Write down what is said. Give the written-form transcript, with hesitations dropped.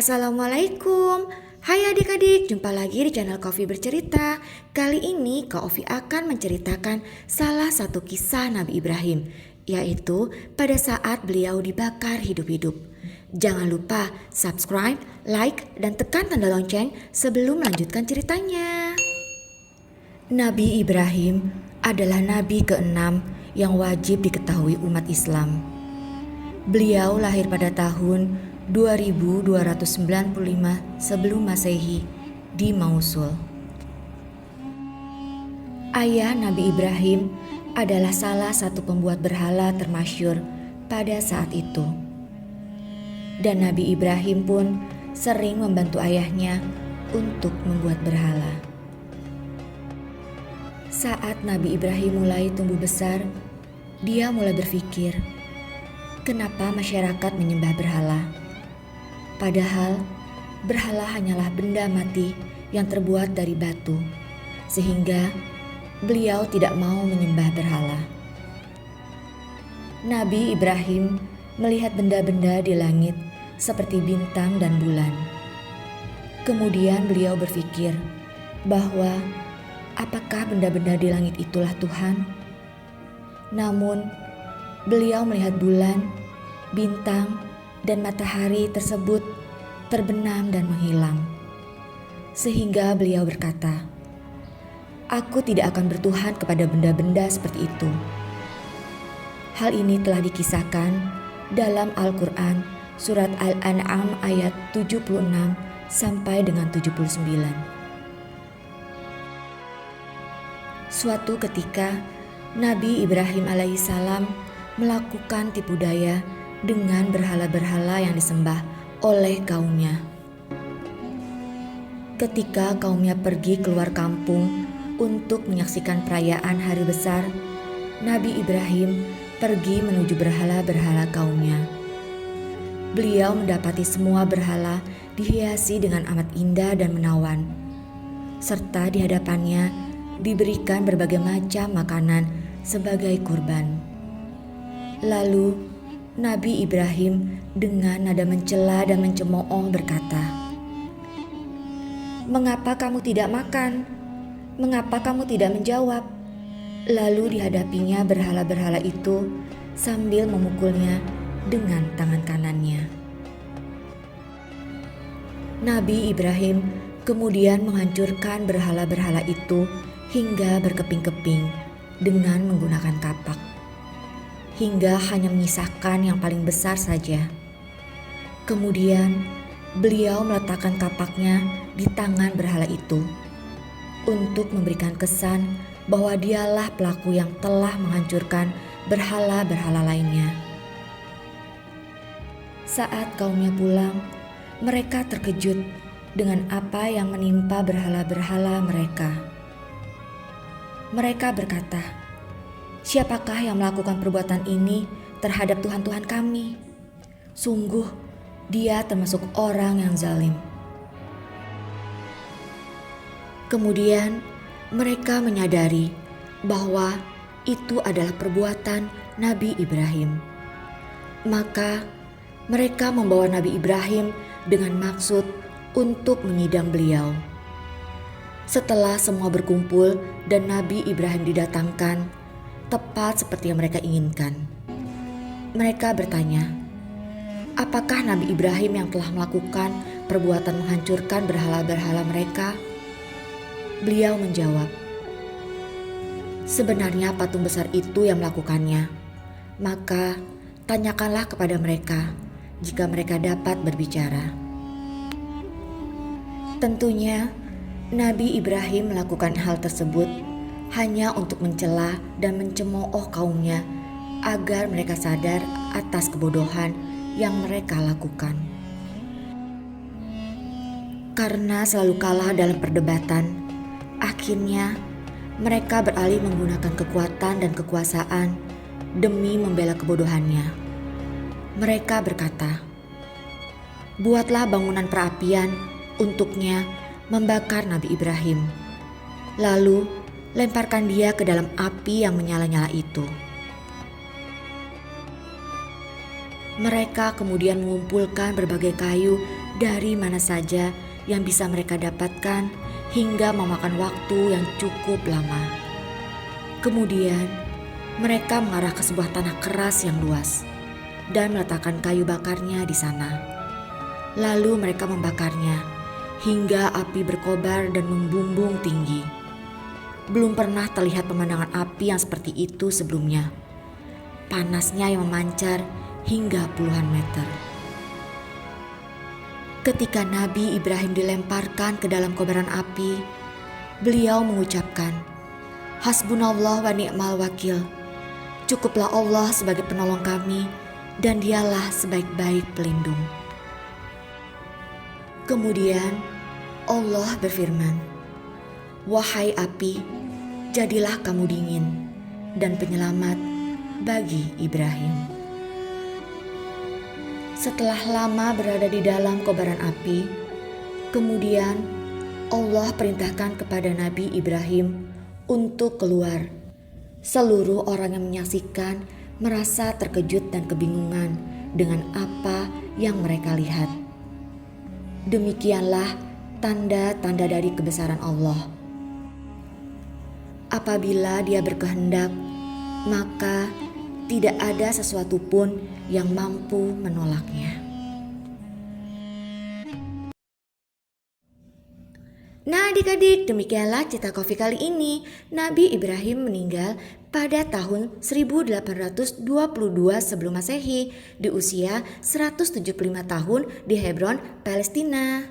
Assalamualaikum. Hai adik-adik, jumpa lagi di channel Kofi Bercerita. Kali ini Kak Ovi akan menceritakan salah satu kisah Nabi Ibrahim, yaitu pada saat beliau dibakar hidup-hidup. Jangan lupa subscribe, like, dan tekan tanda lonceng sebelum melanjutkan ceritanya. Nabi Ibrahim adalah nabi ke-6 yang wajib diketahui umat Islam. Beliau lahir pada tahun 2295 sebelum Masehi di Mosul. Ayah Nabi Ibrahim adalah salah satu pembuat berhala termasyhur pada saat itu. Dan Nabi Ibrahim pun sering membantu ayahnya untuk membuat berhala. Saat Nabi Ibrahim mulai tumbuh besar, dia mulai berpikir, kenapa masyarakat menyembah berhala? Padahal berhala hanyalah benda mati yang terbuat dari batu, sehingga beliau tidak mau menyembah berhala. Nabi Ibrahim melihat benda-benda di langit seperti bintang dan bulan. Kemudian beliau berpikir bahwa apakah benda-benda di langit itulah Tuhan? Namun beliau melihat bulan, bintang, dan matahari tersebut terbenam dan menghilang. Sehingga beliau berkata, "Aku tidak akan bertuhan kepada benda-benda seperti itu." Hal ini telah dikisahkan dalam Al-Quran surat Al-An'am ayat 76 sampai dengan 79. Suatu ketika Nabi Ibrahim alaihissalam melakukan tipu daya dengan berhala-berhala yang disembah oleh kaumnya. Ketika kaumnya pergi keluar kampung untuk menyaksikan perayaan hari besar, Nabi Ibrahim pergi menuju berhala-berhala kaumnya. Beliau mendapati semua berhala dihiasi dengan amat indah dan menawan, serta di hadapannya diberikan berbagai macam makanan sebagai kurban. Lalu Nabi Ibrahim dengan nada mencela dan mencemooh berkata, "Mengapa kamu tidak makan? Mengapa kamu tidak menjawab?" Lalu dihadapinya berhala-berhala itu sambil memukulnya dengan tangan kanannya. Nabi Ibrahim kemudian menghancurkan berhala-berhala itu hingga berkeping-keping dengan menggunakan kapak, hingga hanya menyisakan yang paling besar saja. Kemudian beliau meletakkan kapaknya di tangan berhala itu untuk memberikan kesan bahwa dialah pelaku yang telah menghancurkan berhala-berhala lainnya. Saat kaumnya pulang, mereka terkejut dengan apa yang menimpa berhala-berhala mereka. Mereka berkata, "Siapakah yang melakukan perbuatan ini terhadap Tuhan-Tuhan kami? Sungguh, dia termasuk orang yang zalim." Kemudian mereka menyadari bahwa itu adalah perbuatan Nabi Ibrahim. Maka mereka membawa Nabi Ibrahim dengan maksud untuk menyidang beliau. Setelah semua berkumpul dan Nabi Ibrahim didatangkan, tepat seperti yang mereka inginkan. Mereka bertanya, apakah Nabi Ibrahim yang telah melakukan perbuatan menghancurkan berhala-berhala mereka? Beliau menjawab, "Sebenarnya patung besar itu yang melakukannya. Maka tanyakanlah kepada mereka jika mereka dapat berbicara." Tentunya Nabi Ibrahim melakukan hal tersebut hanya untuk mencela dan mencemooh kaumnya agar mereka sadar atas kebodohan yang mereka lakukan. Karena selalu kalah dalam perdebatan, akhirnya mereka beralih menggunakan kekuatan dan kekuasaan demi membela kebodohannya. Mereka berkata, "Buatlah bangunan perapian untuknya membakar Nabi Ibrahim. Lalu lemparkan dia ke dalam api yang menyala-nyala itu." Mereka kemudian mengumpulkan berbagai kayu dari mana saja yang bisa mereka dapatkan hingga memakan waktu yang cukup lama. Kemudian mereka mengarah ke sebuah tanah keras yang luas dan meletakkan kayu bakarnya di sana. Lalu mereka membakarnya hingga api berkobar dan membumbung tinggi. Belum pernah terlihat pemandangan api yang seperti itu sebelumnya. Panasnya yang memancar hingga puluhan meter. Ketika Nabi Ibrahim dilemparkan ke dalam kobaran api, beliau mengucapkan, "Hasbunallah wa ni'mal wakil." Cukuplah Allah sebagai penolong kami dan dialah sebaik-baik pelindung. Kemudian Allah berfirman, "Wahai api, jadilah kamu dingin dan penyelamat bagi Ibrahim." Setelah lama berada di dalam kobaran api, kemudian Allah perintahkan kepada Nabi Ibrahim untuk keluar. Seluruh orang yang menyaksikan merasa terkejut dan kebingungan dengan apa yang mereka lihat. Demikianlah tanda-tanda dari kebesaran Allah. Apabila Dia berkehendak, maka tidak ada sesuatu pun yang mampu menolaknya. Nah adik-adik, demikianlah cerita Coffee kali ini. Nabi Ibrahim meninggal pada tahun 1822 sebelum Masehi di usia 175 tahun di Hebron, Palestina.